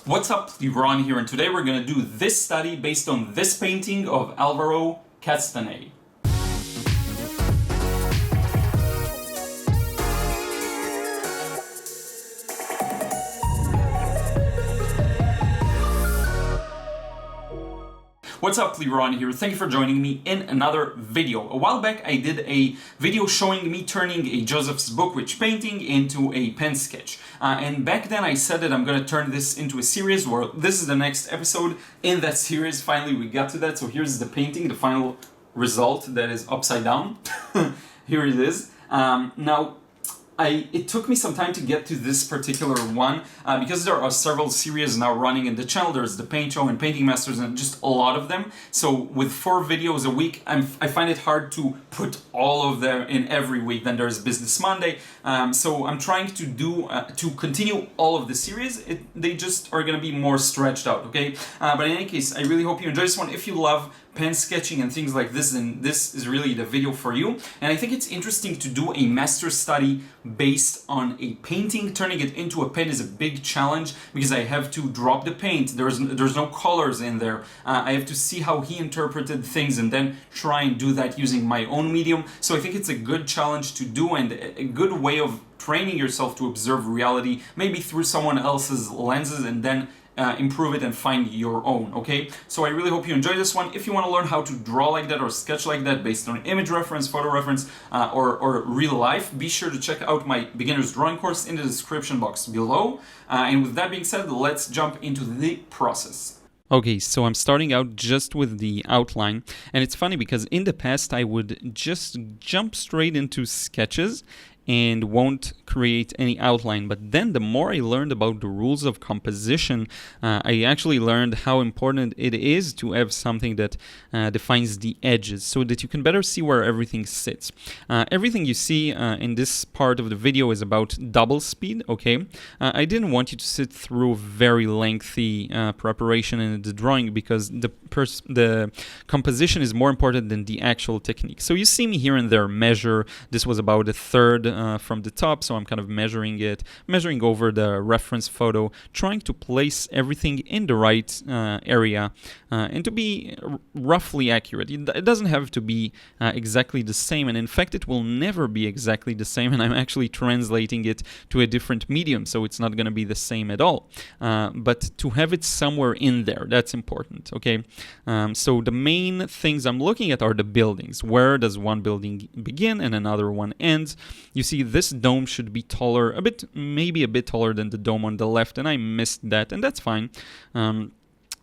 What's up, Ron here, and today we're going to do this study based on this painting of Alvaro Castagnet. What's up, Ron here. Thank you for joining me in another video. A while back I did a video showing me turning a Joseph Zbukvic painting into a pen sketch. And back then I said that I'm going to turn this into a series where this is the next episode in that series. Finally we got to that. So here's the painting, the final result that is upside down. Here it is. Now, it took me some time to get to this particular one because there are several series now running in the channel. There's the Paint Show and Painting Masters and just a lot of them. So with 4 videos a week, I find it hard to put all of them in every week. Then there's Business Monday. So I'm trying to do to continue all of the series. They just are going to be more stretched out, okay? But in any case, I really hope you enjoy this one. If you love pen sketching and things like this, then this is really the video for you. And I think it's interesting to do a master study based on a painting. Turning it into a pen is a big challenge because I have to drop the paint. There's no colors in there. I have to see how he interpreted things and then try and do that using my own medium. So I think it's a good challenge to do and a good way of training yourself to observe reality, maybe through someone else's lenses, and then improve it and find your own, okay? So I really hope you enjoy this one. If you want to learn how to draw like that or sketch like that based on image reference, photo reference, or real life, be sure to check out my beginner's drawing course in the description box below. And with that being said, let's jump into the process. Okay, so I'm starting out just with the outline, and it's funny because in the past I would just jump straight into sketches and won't create any outline. But then the more I learned about the rules of composition, I actually learned how important it is to have something that defines the edges so that you can better see where everything sits. Everything you see in this part of the video is about double speed, okay? I didn't want you to sit through very lengthy preparation in the drawing because the composition is more important than the actual technique. So you see me here and there measure. This was about a third from the top, so I'm kind of measuring over the reference photo, trying to place everything in the right area and to be roughly accurate. It doesn't have to be exactly the same, and in fact it will never be exactly the same, and I'm actually translating it to a different medium, so it's not going to be the same at all. But to have it somewhere in there, that's important, okay? So the main things I'm looking at are the buildings. Where does one building begin and another one ends? You see, this dome should be taller, maybe a bit taller than the dome on the left, and I missed that, and that's fine.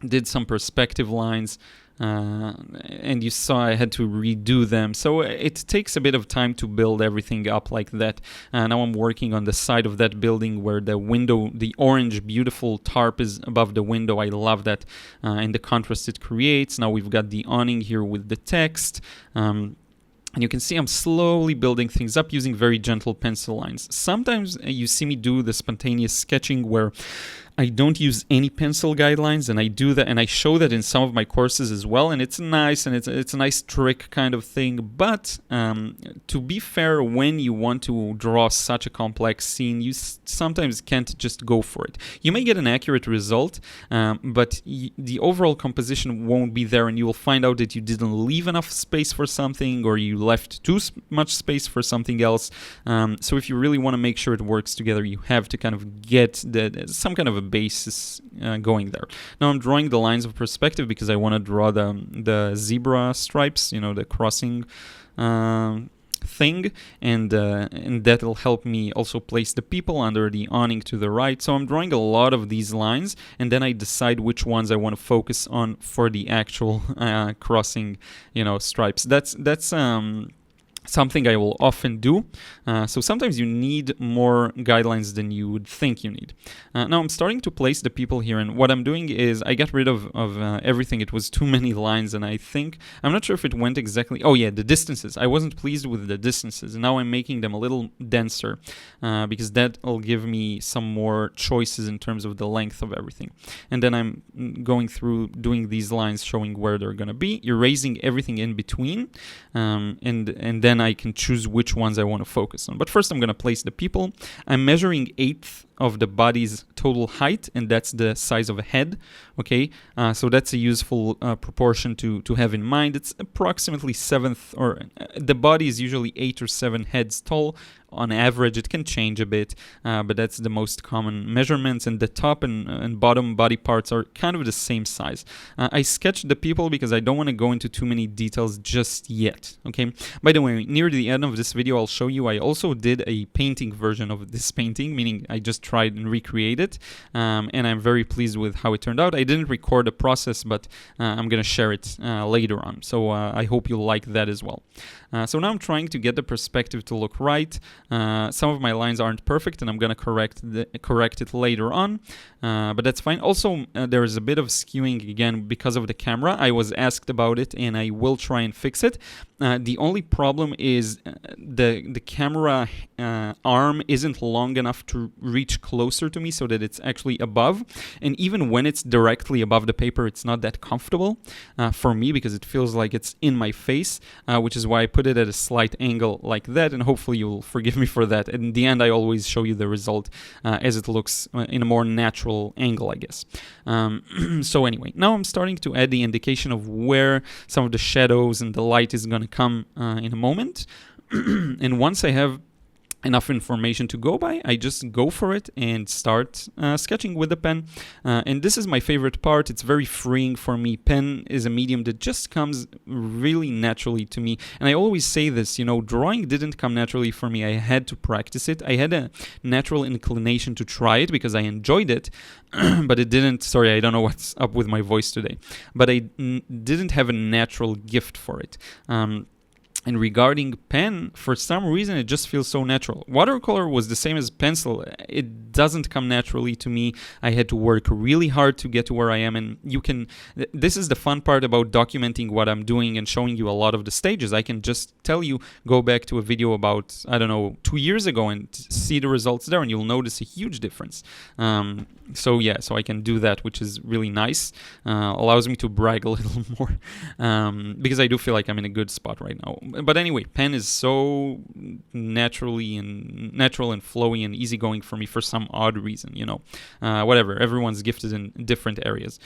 Did some perspective lines, and you saw I had to redo them, so it takes a bit of time to build everything up like that. Now I'm working on the side of that building where the window, the orange beautiful tarp is above the window. I love that, and the contrast it creates. Now we've got the awning here with the text. And you can see I'm slowly building things up using very gentle pencil lines. Sometimes you see me do the spontaneous sketching where I don't use any pencil guidelines, and I do that, and I show that in some of my courses as well, and it's nice, and it's a nice trick kind of thing. But to be fair, when you want to draw such a complex scene, you sometimes can't just go for it. You may get an accurate result, but the overall composition won't be there, and you will find out that you didn't leave enough space for something, or you left too much space for something else. So if you really want to make sure it works together, you have to kind of get some kind of a basis going there. Now I'm drawing the lines of perspective because I want to draw the zebra stripes, the crossing thing, and that'll help me also place the people under the awning to the right. So I'm drawing a lot of these lines, and then I decide which ones I want to focus on for the actual crossing, stripes. That's something I will often do. So sometimes you need more guidelines than you would think you need. Now I'm starting to place the people here, and what I'm doing is I got rid of everything. It was too many lines, and I'm not sure if it went exactly. Oh yeah, the distances. I wasn't pleased with the distances. Now I'm making them a little denser because that'll give me some more choices in terms of the length of everything. And then I'm going through doing these lines, showing where they're going to be, erasing everything in between, and then then I can choose which ones I want to focus on. But first I'm going to place the people. I'm measuring 1/8 of the body's total height, and that's the size of a head. Okay, so that's a useful proportion to have in mind. It's approximately the body is usually 8 or 7 heads tall. On average, it can change a bit, but that's the most common measurements, and the top and bottom body parts are kind of the same size. I sketched the people because I don't want to go into too many details just yet. Okay. By the way, near the end of this video, I'll show you I also did a painting version of this painting, meaning I just tried and recreate it, and I'm very pleased with how it turned out. I didn't record the process, but I'm going to share it later on, so I hope you'll like that as well. So now I'm trying to get the perspective to look right. Some of my lines aren't perfect, and I'm going to correct it later on, but that's fine. Also, there is a bit of skewing again because of the camera. I was asked about it, and I will try and fix it. The only problem is the camera arm isn't long enough to reach closer to me so that it's actually above, and even when it's directly above the paper, it's not that comfortable for me because it feels like it's in my face, which is why I put it at a slight angle like that, and hopefully you'll forgive me for that. In the end, I always show you the result as it looks in a more natural angle, I guess. So anyway, now I'm starting to add the indication of where some of the shadows and the light is going to come in a moment. And once I have enough information to go by, I just go for it and start sketching with the pen. And this is my favorite part. It's very freeing for me. Pen is a medium that just comes really naturally to me. And I always say this, drawing didn't come naturally for me. I had to practice it. I had a natural inclination to try it because I enjoyed it, but it didn't, sorry, I don't know what's up with my voice today, but I didn't have a natural gift for it. And regarding pen, for some reason, it just feels so natural. Watercolor was the same as pencil. It doesn't come naturally to me. I had to work really hard to get to where I am. And this is the fun part about documenting what I'm doing and showing you a lot of the stages. I can just tell you, go back to a video about, 2 years ago and see the results there, and you'll notice a huge difference. So I can do that, which is really nice. Allows me to brag a little more because I do feel like I'm in a good spot right now. But anyway, pen is so natural and flowy and easygoing for me for some odd reason, whatever. Everyone's gifted in different areas.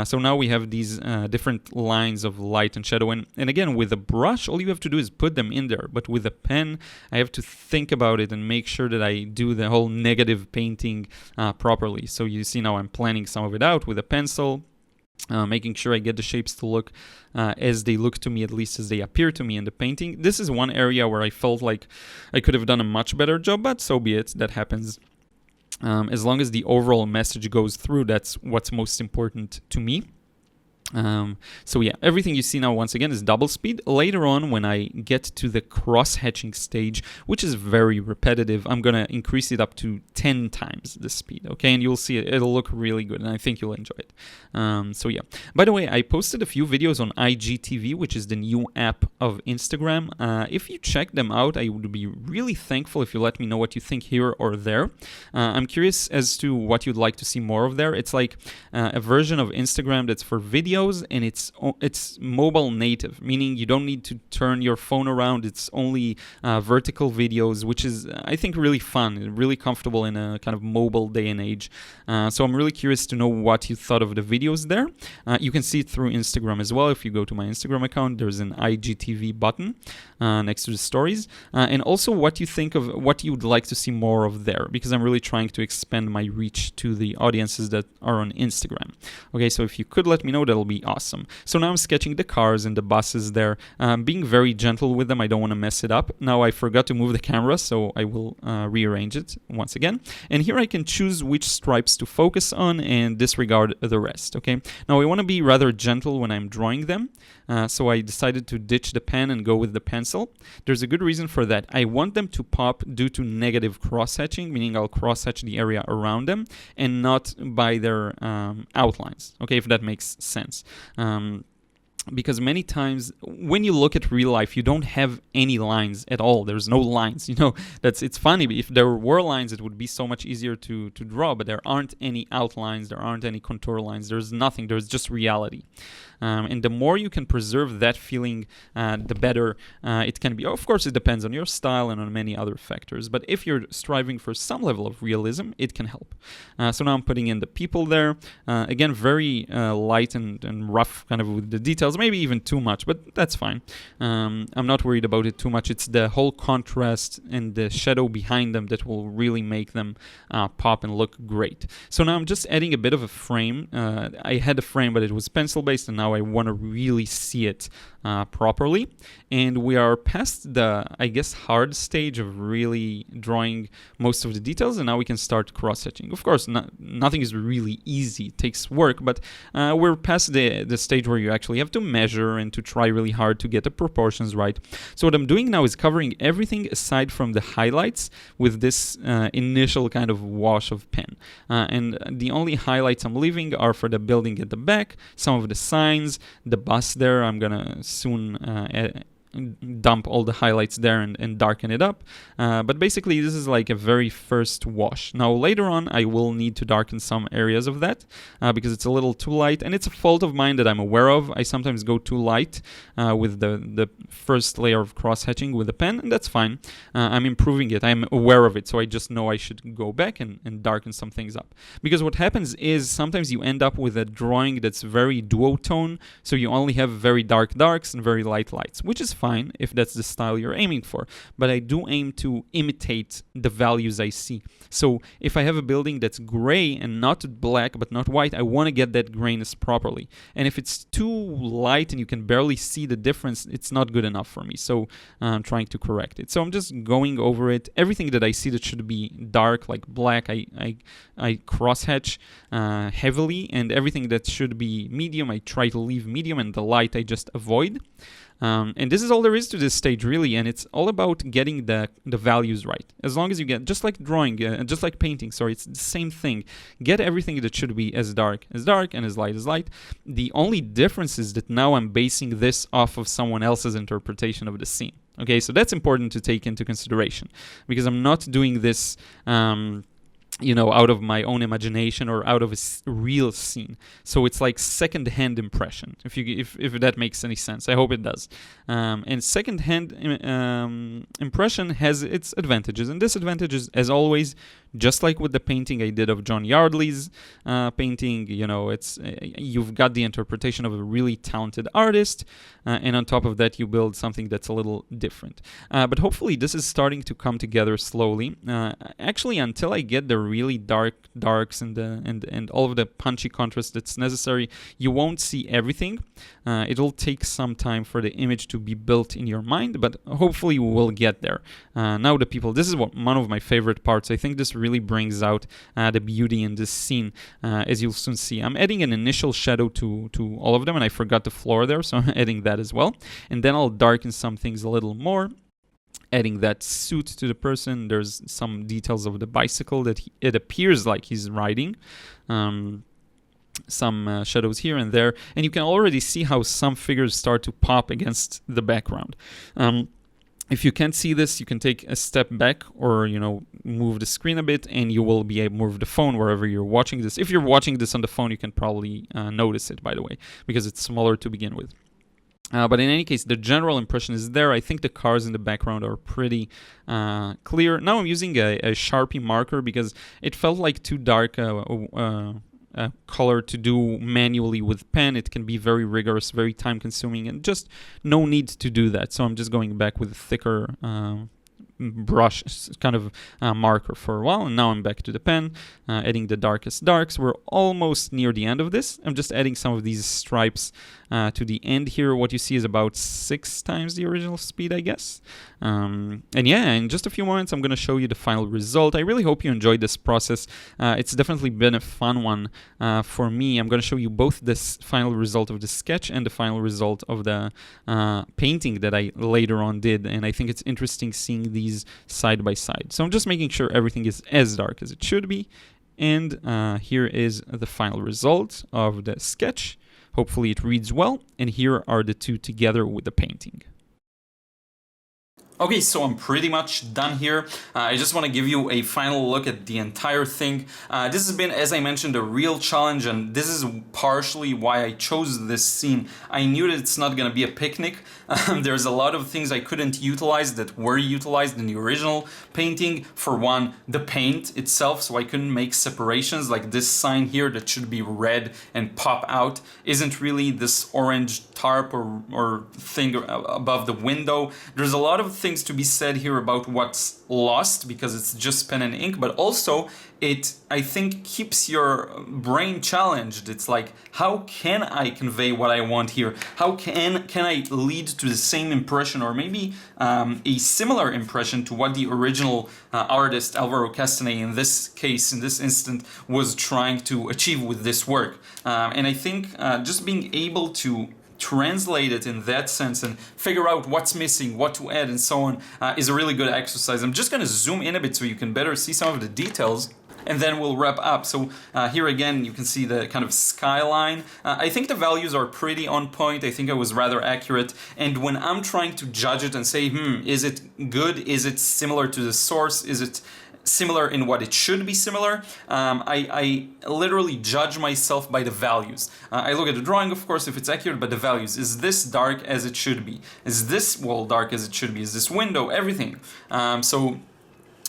So now we have these different lines of light and shadow. And again, with a brush, all you have to do is put them in there. But with a pen, I have to think about it and make sure that I do the whole negative painting properly. So you see now I'm planning some of it out with a pencil. Making sure I get the shapes to look as they look to me, at least as they appear to me in the painting. This is one area where I felt like I could have done a much better job, but so be it. That happens. As long as the overall message goes through, that's what's most important to me. Everything you see now once again is double speed. Later on, when I get to the cross-hatching stage, which is very repetitive, I'm going to increase it up to 10 times the speed, okay? And you'll see it'll look really good, and I think you'll enjoy it. By the way, I posted a few videos on IGTV, which is the new app of Instagram. If you check them out, I would be really thankful if you let me know what you think here or there. I'm curious as to what you'd like to see more of there. It's like a version of Instagram that's for video, and it's mobile native, meaning you don't need to turn your phone around. It's only vertical videos, which is, I think, really fun and really comfortable in a kind of mobile day and age. So I'm really curious to know what you thought of the videos there. You can see it through Instagram as well. If you go to my Instagram account, there's an IGTV button next to the stories. And also what you think of what you would like to see more of there, because I'm really trying to expand my reach to the audiences that are on Instagram. Okay, so if you could let me know, that'll be awesome. So now I'm sketching the cars and the buses there, being very gentle with them. I don't want to mess it up. Now I forgot to move the camera, so I will rearrange it once again. And here I can choose which stripes to focus on and disregard the rest, okay? Now I want to be rather gentle when I'm drawing them, so I decided to ditch the pen and go with the pencil. There's a good reason for that. I want them to pop due to negative cross-hatching, meaning I'll cross-hatch the area around them and not by their outlines, okay, if that makes sense. because many times when you look at real life, you don't have any lines at all. There's no lines. It's funny. If there were lines, it would be so much easier to draw, but there aren't any outlines, there aren't any contour lines, there's nothing, there's just reality. And the more you can preserve that feeling, the better it can be. Of course, it depends on your style and on many other factors, but if you're striving for some level of realism, it can help. So now I'm putting in the people there. Again, very light and rough kind of with the details, maybe even too much, but that's fine. I'm not worried about it too much. It's the whole contrast and the shadow behind them that will really make them pop and look great. So now I'm just adding a bit of a frame. I had a frame, but it was pencil-based, and now I want to really see it properly. And we are past the, I guess, hard stage of really drawing most of the details, and now we can start cross-hatching. Of course, nothing is really easy. It takes work, but we're past the stage where you actually have to measure and to try really hard to get the proportions right. So what I'm doing now is covering everything aside from the highlights with this initial kind of wash of pen. And the only highlights I'm leaving are for the building at the back, some of the signs, the bus there. I'm gonna soon dump all the highlights there and darken it up. But basically, this is like a very first wash. Now, later on, I will need to darken some areas of that because it's a little too light, and it's a fault of mine that I'm aware of. I sometimes go too light with the first layer of cross-hatching with the pen, and that's fine. I'm improving it. I'm aware of it, so I just know I should go back and darken some things up. Because what happens is sometimes you end up with a drawing that's very duotone, so you only have very dark darks and very light lights, which is fine if that's the style you're aiming for, but I do aim to imitate the values I see. So if I have a building that's gray and not black but not white, I want to get that grayness properly. And if it's too light and you can barely see the difference, it's not good enough for me. So I'm trying to correct it. So I'm just going over it. Everything that I see that should be dark, like black, I cross-hatch heavily, and everything that should be medium, I try to leave medium, and the light I just avoid. And this is all there is to this stage, really, and it's all about getting the values right. As long as you get, just like drawing, just like painting, sorry, it's the same thing. Get everything that should be as dark and as light as light. The only difference is that now I'm basing this off of someone else's interpretation of the scene. Okay, so that's important to take into consideration, because I'm not doing this out of my own imagination or out of a real scene. So it's like second-hand impression, if that makes any sense. I hope it does. And second-hand impression has its advantages and disadvantages, as always. Just like with the painting I did of John Yardley's painting, it's you've got the interpretation of a really talented artist, and on top of that, you build something that's a little different. But hopefully, this is starting to come together slowly. Actually, until I get the really darks and all of the punchy contrast that's necessary, you won't see everything. It'll take some time for the image to be built in your mind, but hopefully we'll get there. Now the people, this is one of my favorite parts. I think this really brings out the beauty in this scene, as you'll soon see. I'm adding an initial shadow to all of them, and I forgot the floor there, so I'm adding that as well. And then I'll darken some things a little more, adding that suit to the person. There's some details of the bicycle that it appears like he's riding. Some shadows here and there, and you can already see how some figures start to pop against the background. If you can't see this, you can take a step back or, move the screen a bit, and you will be able to move the phone wherever you're watching this. If you're watching this on the phone, you can probably notice it, by the way, because it's smaller to begin with. But in any case, the general impression is there. I think the cars in the background are pretty clear. Now I'm using a Sharpie marker because it felt like too dark color to do manually with pen. It can be very rigorous, very time consuming, and just no need to do that. So I'm just going back with a thicker brush kind of marker for a while, and now I'm back to the pen, adding the darkest darks. We're almost near the end of this. I'm just adding some of these stripes to the end here. What you see is about 6 times the original speed, I guess. And yeah, in just a few moments, I'm going to show you the final result. I really hope you enjoyed this process. It's definitely been a fun one for me. I'm going to show you both this final result of the sketch and the final result of the painting that I later on did. And I think it's interesting seeing these side by side. So I'm just making sure everything is as dark as it should be. And here is the final result of the sketch Hopefully it reads well, and here are the two together with the painting. Okay, so I'm pretty much done here. I just want to give you a final look at the entire thing. This has been, as I mentioned, a real challenge, and this is partially why I chose this scene. I knew that it's not going to be a picnic. There's a lot of things I couldn't utilize that were utilized in the original painting. For one, the paint itself, so I couldn't make separations, like this sign here that should be red and pop out isn't really this orange tarp or thing above the window. There's a lot of things to be said here about what's lost because it's just pen and ink, but also it, I think, keeps your brain challenged. It's like, how can I convey what I want here? How can I lead to the same impression, or maybe a similar impression to what the original artist Alvaro Castagnet, in this case, in this instant, was trying to achieve with this work. And I think just being able to translate it in that sense and figure out what's missing, what to add, and so on is a really good exercise. I'm just going to zoom in a bit so you can better see some of the details, and then we'll wrap up. So here again you can see the kind of skyline. I think the values are pretty on point. I think I was rather accurate, and when I'm trying to judge it and say, is it good, is it similar to the source, is it similar in what it should be similar, I literally judge myself by the values. I look at the drawing, of course, if it's accurate, but the values. Is this dark as it should be? Is this wall dark as it should be? Is this window? Everything. So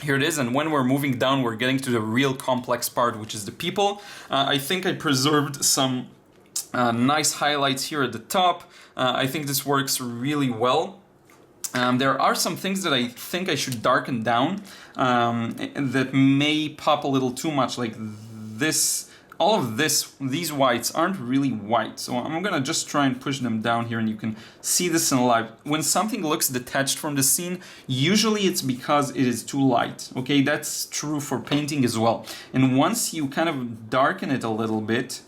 here it is, and when we're moving down, we're getting to the real complex part, which is the people. I think I preserved some nice highlights here at the top. I think this works really well. There are some things that I think I should darken down that may pop a little too much, like this. All of these whites aren't really white, so I'm gonna just try and push them down here, and you can see this in live. When something looks detached from the scene, usually it's because it is too light. Okay, that's true for painting as well. And once you kind of darken it a little bit,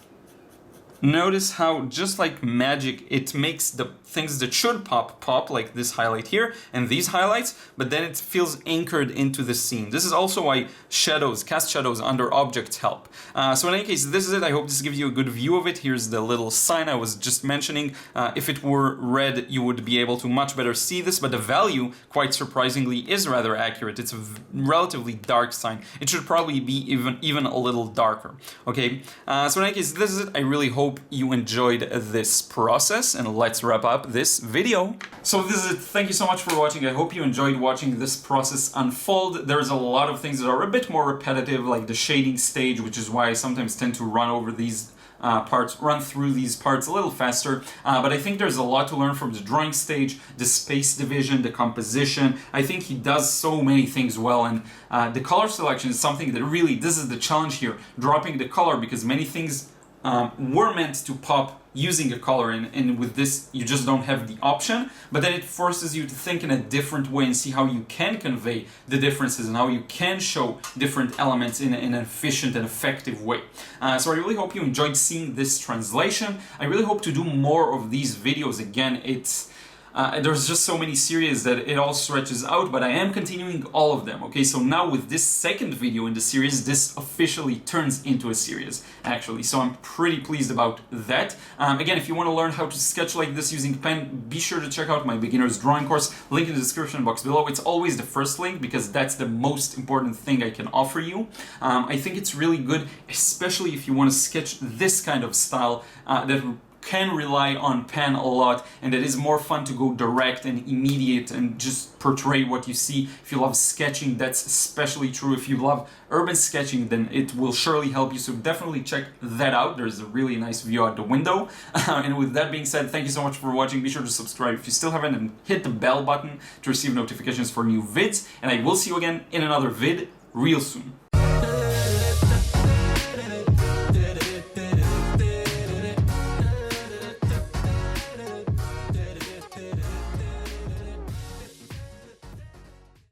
notice how, just like magic, it makes the things that should pop, like this highlight here and these highlights, but then it feels anchored into the scene. This is also why cast shadows under objects help. So in any case, this is it. I hope this gives you a good view of it. Here's the little sign I was just mentioning. If it were red, you would be able to much better see this, but the value, quite surprisingly, is rather accurate. It's a relatively dark sign. It should probably be even a little darker. Okay, so in any case, this is it. I really hope you enjoyed this process, and let's wrap up this video. So this is it. Thank you so much for watching. I hope you enjoyed watching this process unfold. There's a lot of things that are a bit more repetitive, like the shading stage, which is why I sometimes tend to run through these parts a little faster, but I think there's a lot to learn from the drawing stage, the space division, the composition. I think he does so many things well, and the color selection is something that really, this is the challenge here, dropping the color, because many things were meant to pop using a color, and with this you just don't have the option, but then it forces you to think in a different way and see how you can convey the differences and how you can show different elements in an efficient and effective way. So I really hope you enjoyed seeing this translation. I really hope to do more of these videos. Again, there's just so many series that it all stretches out, but I am continuing all of them. Okay, so now with this second video in the series, this officially turns into a series, actually. So I'm pretty pleased about that. Again, if you want to learn how to sketch like this using pen, be sure to check out my beginner's drawing course. Link in the description box below. It's always the first link because that's the most important thing I can offer you. I think it's really good, especially if you want to sketch this kind of style that can rely on pen a lot, and it is more fun to go direct and immediate and just portray what you see. If you love sketching, that's especially true. If you love urban sketching, then it will surely help you, so definitely check that out. There's a really nice view out the window. And with that being said, thank you so much for watching. Be sure to subscribe if you still haven't, and hit the bell button to receive notifications for new vids, and I will see you again in another vid real soon.